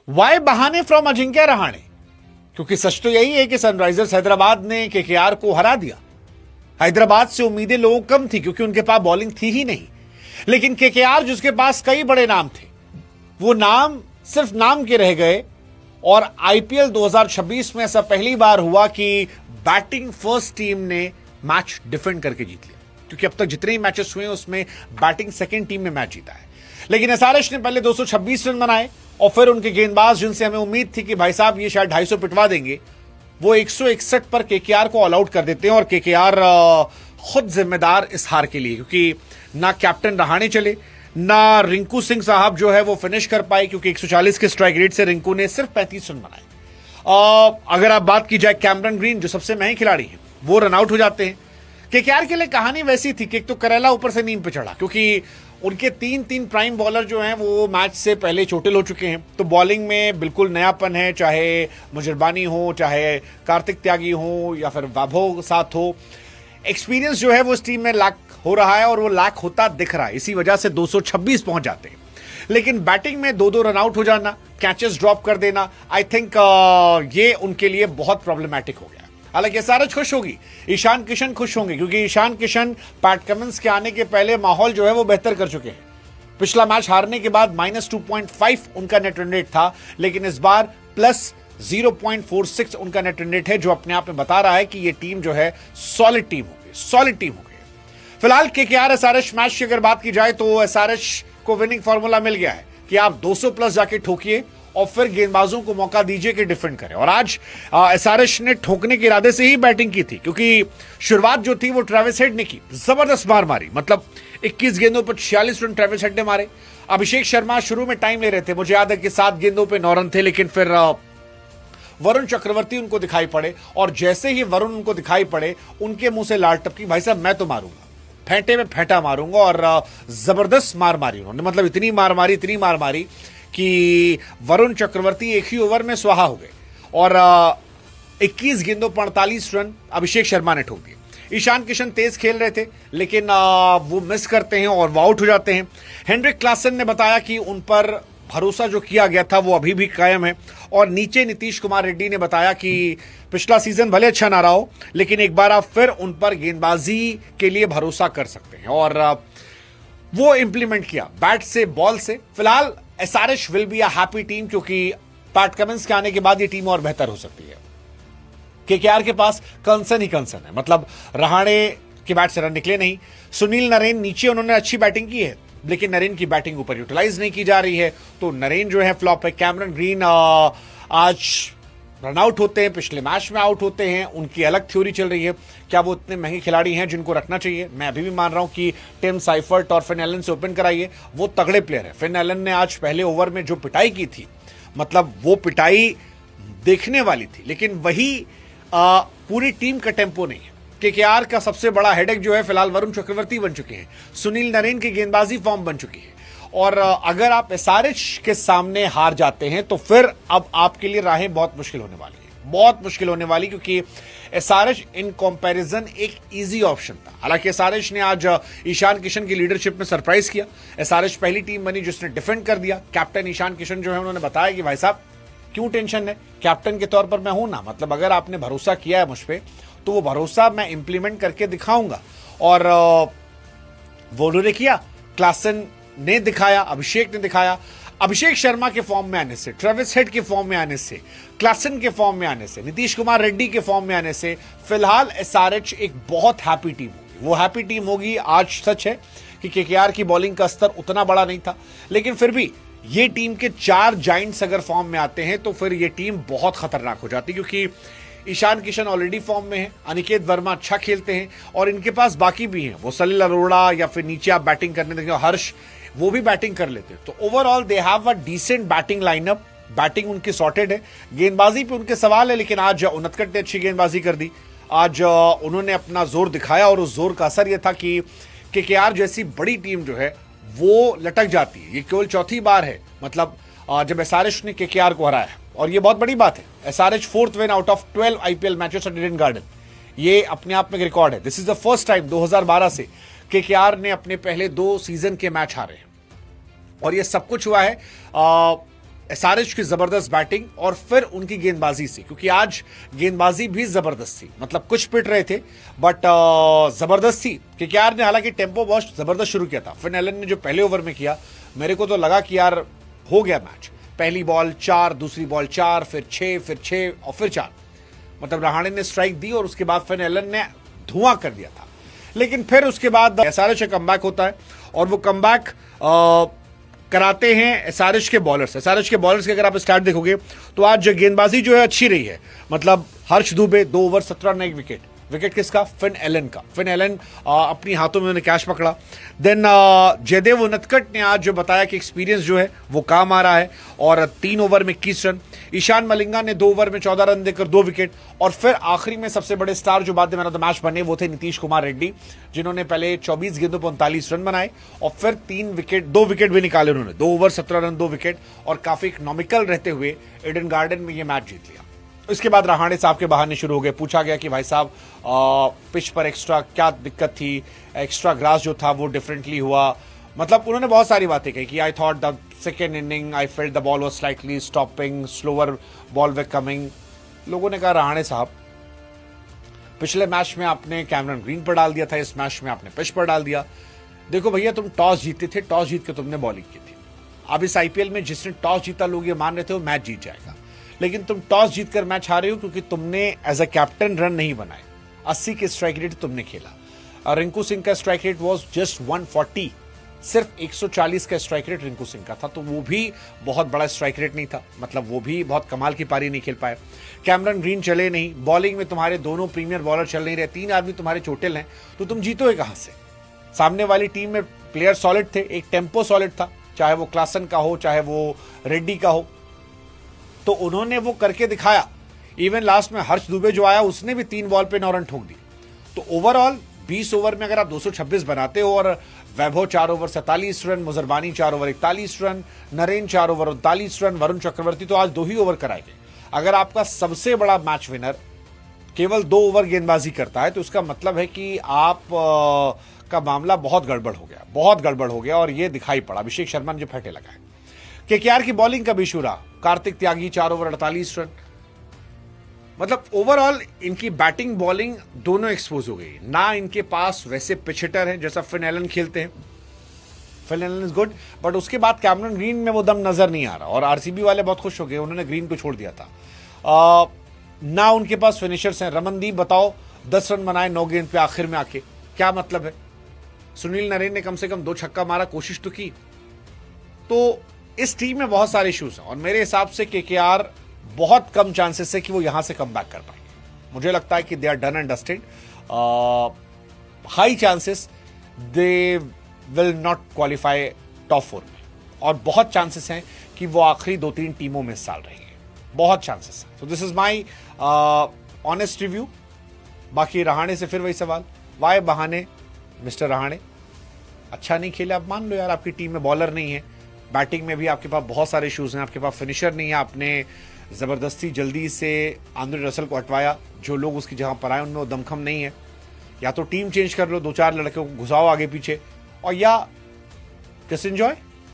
Y बहाने from Ajinkya Rahane? क्योंकि सच तो यही है कि सनराइजर्स हैदराबाद ने केकेआर को हरा दिया। हैदराबाद से उम्मीदें लोगों कम थी क्योंकि उनके पास बॉलिंग थी ही नहीं, लेकिन केकेआर जिसके पास कई बड़े नाम थे, वो नाम सिर्फ नाम के रह गए। और आईपीएल 2026 में ऐसा पहली बार हुआ कि बैटिंग फर्स्ट टीम ने मैच डिफेंड करके जीत लिया, क्योंकि अब तक जितने ही मैचेस हुए उसमें बैटिंग सेकंड टीम में मैच जीता है। लेकिन एसआरएच ने पहले 226 रन बनाए और फिर उनके गेंदबाज जिनसे हमें उम्मीद थी कि भाई साहब ये शायद 250 पिटवा देंगे, वो 161 पर केकेआर को ऑल आउट कर देते हैं। और केकेआर खुद जिम्मेदार इस हार के लिए, क्योंकि ना कैप्टन रहाणे चले, ना रिंकू सिंह साहब जो है वो फिनिश कर पाए, क्योंकि 140 के स्ट्राइक रेट से रिंकू ने सिर्फ 35 रन बनाए। अगर आप बात की जाए कैमरन ग्रीन जो सबसे महंगे खिलाड़ी हैं, वो रन आउट हो जाते हैं। केकेआर के लिए कहानी वैसी थी कि एक तो करेला ऊपर से नींद पे चढ़ा, क्योंकि उनके तीन प्राइम बॉलर जो हैं वो मैच से पहले चोटिल हो चुके हैं, तो बॉलिंग में बिल्कुल नयापन है, चाहे मुजरबानी हो, चाहे कार्तिक त्यागी हो, या फिर वैभव साथ हो। एक्सपीरियंस जो है वो इस टीम में लैक हो रहा है और वो लैक होता दिख रहा है, इसी वजह से 226 पहुंच जाते हैं। लेकिन बैटिंग में दो रन आउट हो जाना, कैचेस ड्रॉप कर देना, आई थिंक ये उनके लिए बहुत प्रॉब्लमेटिक हो गया। हालांकि एसआरएच खुश होगी, ईशान किशन खुश होंगे, क्योंकि ईशान किशन पैट कमिंस के आने के पहले माहौल जो है वो बेहतर कर चुके हैं। पिछला मैच हारने के बाद -2.5 उनका नेट रन रेट था, लेकिन इस बार +0.46 उनका नेट रन रेट है, जो अपने आप में बता रहा है कि ये टीम जो है सॉलिड टीम हो गई। फिलहाल केकेआर एसआरएच मैच की अगर बात की जाए तो एसआरएच को विनिंग फॉर्मूला मिल गया है कि आप 200 प्लस जाके ठोकिए और फिर गेंदबाजों को मौका दीजिए कि डिफेंड करें। और आज एसआरएच ने ठोकने के इरादे से ही बैटिंग की थी, क्योंकि शुरुआत जो थी वो ट्रेविस हेड ने की, जबरदस्त मार मारी, मतलब 21 गेंदों पर 46 रन ट्रेविस हेड ने मारे। अभिषेक शर्मा शुरू में टाइम ले रहे थे, मुझे याद है कि 7 गेंदों पर 9 रन थे, लेकिन फिर वरुण चक्रवर्ती उनको दिखाई पड़े और जैसे ही वरुण उनको दिखाई पड़े उनके मुंह से लाल टपकी, भाई साहब मैं तो मारूंगा, फेंटे में फेंटा मारूंगा। और जबरदस्त मार मारी उन्होंने, मतलब इतनी मार मारी कि वरुण चक्रवर्ती एक ही ओवर में स्वाहा हो गए और 21 गेंदों पर 48 रन अभिषेक शर्मा ने ठोक दिए। ईशान किशन तेज खेल रहे थे, लेकिन वो मिस करते हैं और वो आउट हो जाते हैं। हेनरिक क्लासन ने बताया कि उन पर भरोसा जो किया गया था वो अभी भी कायम है। और नीचे नीतीश कुमार रेड्डी ने बताया कि पिछला सीजन भले अच्छा ना रहा हो, लेकिन एक बार आप फिर उन पर गेंदबाजी के लिए भरोसा कर सकते हैं, और वो इंप्लीमेंट किया बैट से बॉल से। फिलहाल SRH will be a happy team, क्योंकि पैट कमिंस के आने के बाद ये टीम और बेहतर हो सकती है। केकेआर के पास कंसर्न ही कंसर्न है, मतलब रहाणे के बैट से रन निकले नहीं। सुनील नरेन नीचे उन्होंने अच्छी बैटिंग की है, लेकिन नरेन की बैटिंग ऊपर यूटिलाइज नहीं की जा रही है, तो नरेन जो है फ्लॉप है। कैमरन ग्रीन आज रन आउट होते हैं, पिछले मैच में आउट होते हैं, उनकी अलग थ्योरी चल रही है। क्या वो इतने महंगे खिलाड़ी हैं जिनको रखना चाहिए? मैं अभी भी मान रहा हूं कि टिम साइफर्ट और फिन एलन से ओपन कराइए, वो तगड़े प्लेयर है। फिन एलन ने आज पहले ओवर में जो पिटाई की थी, मतलब वो पिटाई देखने वाली थी, लेकिन वही पूरी टीम का टेम्पो नहीं है। केकेआर का सबसे बड़ा हेडेक जो है फिलहाल वरुण चक्रवर्ती बन चुके हैं, सुनील नरेन की गेंदबाजी फॉर्म बन चुकी है। और अगर आप एसआरएच के सामने हार जाते हैं तो फिर अब आपके लिए राहें बहुत मुश्किल होने वाली है, बहुत मुश्किल होने वाली, क्योंकि एसआरएच इन कंपैरिजन एक इजी ऑप्शन था। हालांकि एसआरएच ने आज ईशान किशन की लीडरशिप में सरप्राइज किया। एसआरएच पहली टीम बनी जिसने डिफेंड कर दिया। कैप्टन ईशान किशन जो है उन्होंने बताया कि भाई साहब क्यों टेंशन है, कैप्टन के तौर पर मैं हूं ना, मतलब अगर आपने भरोसा किया है मुझ पर तो वो भरोसा मैं इंप्लीमेंट करके दिखाऊंगा। और वो उन्होंने किया, क्लासन ने दिखाया, अभिषेक ने दिखाया। अभिषेक शर्मा के फॉर्म में आने से, ट्रेविस हेड के फॉर्म में आने से, क्लासन के फॉर्म में आने से, नीतीश कुमार रेड्डी के फॉर्म में आने से फिलहाल एसआरएच एक बहुत हैप्पी टीम होगी। वो हैप्पी टीम होगी। आज सच है कि केकेआर की बॉलिंग का स्तर उतना बड़ा नहीं था, लेकिन फिर भी ये टीम के 4 जाइंट्स अगर फॉर्म में आते हैं तो फिर ये टीम बहुत खतरनाक हो जाती है, क्योंकि ईशान किशन ऑलरेडी फॉर्म में है, अनिकेत वर्मा अच्छा खेलते हैं और इनके पास बाकी भी हैं, वो सलील अरोड़ा या फिर नीचे आप बैटिंग करने देंगे हर्ष, वो भी बैटिंग कर लेते हैं। तो overall they have a decent batting lineup. Batting उनकी सॉर्टेड है, गेंदबाजी पे उनके सवाल है, लेकिन आज उनत्कट ने अच्छी गेंदबाजी कर दी। आज उन्होंने अपना जोर दिखाया और उस जोर का असर यह था कि केकेआर जैसी बड़ी टीम जो है वो लटक जाती है। ये केवल चौथी बार है, मतलब जब एसआरएच ने केकेआर को हराया है, और ये बहुत बड़ी बात है। SRH 4th win out of 12 IPL matches at Eden Garden, ये अपने आप में एक रिकॉर्ड है। This is the first time 2012 से केकेआर ने अपने पहले 2 सीजन के मैच हारे हैं, और ये सब कुछ हुआ है एसआरएच की जबरदस्त बैटिंग और फिर उनकी गेंदबाजी से, क्योंकि आज गेंदबाजी भी जबरदस्त थी, मतलब कुछ पिट रहे थे बट जबरदस्त थी। केकेआर ने हालांकि टेम्पो बहुत जबरदस्त शुरू किया था। फिन एलन ने जो पहले ओवर में किया, मेरे को तो लगा कि यार हो गया मैच। पहली बॉल 4, दूसरी बॉल 4, फिर 6, फिर 6 और फिर 4, मतलब रहाणे ने स्ट्राइक दी और उसके बाद फिन एलन ने धुआं कर दिया था। लेकिन फिर उसके बाद एसआरएच का कमबैक होता है और वो कमबैक कराते हैं एसआरएच के बॉलर्स। एसआरएच के बॉलर्स के अगर आप स्टार्ट देखोगे तो आज गेंदबाजी जो है अच्छी रही है। मतलब Harsh Dubey 2 over 17 run 1 wicket. Wicket किसका? फिन एलन का। फिन एलन अपनी हाथों में उन्होंने कैच पकड़ा। देन जयदेव उनतकट ने आज जो बताया कि एक्सपीरियंस जो है वो काम आ रहा है और 3 ओवर में 21 रन। ईशान मलिंगा ने 2 ओवर में 14 रन देकर 2 विकेट। और फिर आखिरी में सबसे बड़े स्टार जो बाद में मैन ऑफ द मैच बने वो थे नीतीश कुमार रेड्डी, जिन्होंने पहले 24 गेंदों पर 39 रन बनाए और फिर 2 विकेट भी निकाले उन्होंने। 2 ओवर 17 रन 2 विकेट और काफी इकोनॉमिकल रहते हुए ईडन गार्डन में ये मैच जीत लिया। इसके बाद रहाणे साहब के बहाने शुरू हो गए। पूछा गया कि भाई साहब पिच पर एक्स्ट्रा क्या दिक्कत थी, एक्स्ट्रा ग्रास जो था वो डिफरेंटली हुआ। मतलब उन्होंने बहुत सारी बातें कही कि I thought the second inning I felt the ball was slightly stopping, slower ball way coming. लोगों ने कहा रहाणे साहब पिछले मैच में आपने कैमरन ग्रीन पर डाल दिया था, इस मैच में आपने पिच पर डाल दिया। देखो भैया, तुम टॉस जीते थे, टॉस जीत के तुमने बॉलिंग की थी। अब इस आईपीएल में जिसने टॉस जीता लोग ये मान रहे थे वो मैच जीत जाएगा, लेकिन तुम टॉस जीतकर मैच हारे हो क्योंकि तुमने एज अ कैप्टन रन नहीं बनाए। 80 के स्ट्राइक रेट तुमने खेला। रिंकू सिंह का स्ट्राइक रेट वाज जस्ट 140, सिर्फ 140 का स्ट्राइक रेट रिंकू सिंह का था, तो वो भी बहुत बड़ा स्ट्राइक रेट नहीं था। मतलब वो भी बहुत कमाल की पारी नहीं खेल पाए। कैमरन ग्रीन चले नहीं, बॉलिंग में तुम्हारे दोनों प्रीमियर बॉलर चल नहीं रहे, 3 आदमी तुम्हारे चोटिल हैं, तो तुम जीतोगे कहां से? सामने वाली टीम में प्लेयर सॉलिड थे, एक टेम्पो सॉलिड था, चाहे वो क्लासन का हो चाहे वो रेड्डी का हो, तो उन्होंने वो करके दिखाया। इवन लास्ट में हर्ष दुबे जो आया उसने भी 3 बॉल पे 9 रन ठोक दिए। तो ओवरऑल 20 ओवर में अगर आप 226 बनाते हो और Vaibhav 4 over 47 run, Muzarabani 4 over 41 run, Narine 4 over 39 run, Varun Chakravarthy तो आज 2 ही ओवर कराए गए। अगर आपका सबसे बड़ा मैच विनर केवल 2 ओवर गेंदबाजी करता है तो उसका मतलब है कि आप का मामला बहुत गड़बड़ हो गया, बहुत गड़बड़ हो गया और ये दिखाई पड़ा। अभिषेक शर्मा ने जो फटे लगाए। केकेआर की बॉलिंग का भी इशू रहा। Kartik Tyagi 4 over 48 run. मतलब ओवरऑल इनकी बैटिंग बॉलिंग दोनों एक्सपोज हो गई ना। इनके पास वैसे पिच हिटर हैं जैसा फिन एलन खेलते हैं, Finn Allen is good, but उसके बाद कैमरन ग्रीन में वो दम नजर नहीं आ रहा। और आरसीबी वाले बहुत खुश हो गए, उन्होंने ग्रीन को छोड़ दिया था। ना उनके पास फिनिशर्स हैं। रमनदीप बताओ 10 रन बनाए 9 गेंद पे आखिर में आके, क्या मतलब है? सुनील नरेन ने कम से कम 2 छक्का मारा, कोशिश तो की। तो इस टीम में बहुत सारे इश्यूज हैं और मेरे हिसाब से केकेआर बहुत कम चांसेस है कि वो यहां से कम बैक कर पाएंगे। मुझे लगता है कि they are done and dusted. High chances they will not qualify top 4 में और बहुत चांसेस हैं कि वो आखिरी 2-3 टीमों में साल रहेंगे। बहुत चांसेस है। So this is my honest review. बाकी रहाणे से फिर वही सवाल, वाई बहाने मिस्टर रहाणे? अच्छा नहीं खेले, अब मान लो यार आपकी टीम में बॉलर नहीं है, बैटिंग में भी आपके पास बहुत सारे इश्यूज हैं, आपके पास फिनिशर नहीं है, आपने जबरदस्ती जल्दी से आंद्रे रसल को हटवाया, जो लोग उसकी जगह पर आए उनमें वो दमखम नहीं है। या तो टीम चेंज कर लो, 2-4 लड़के को घुसाओ आगे पीछे, और या जस्ट एंजॉय।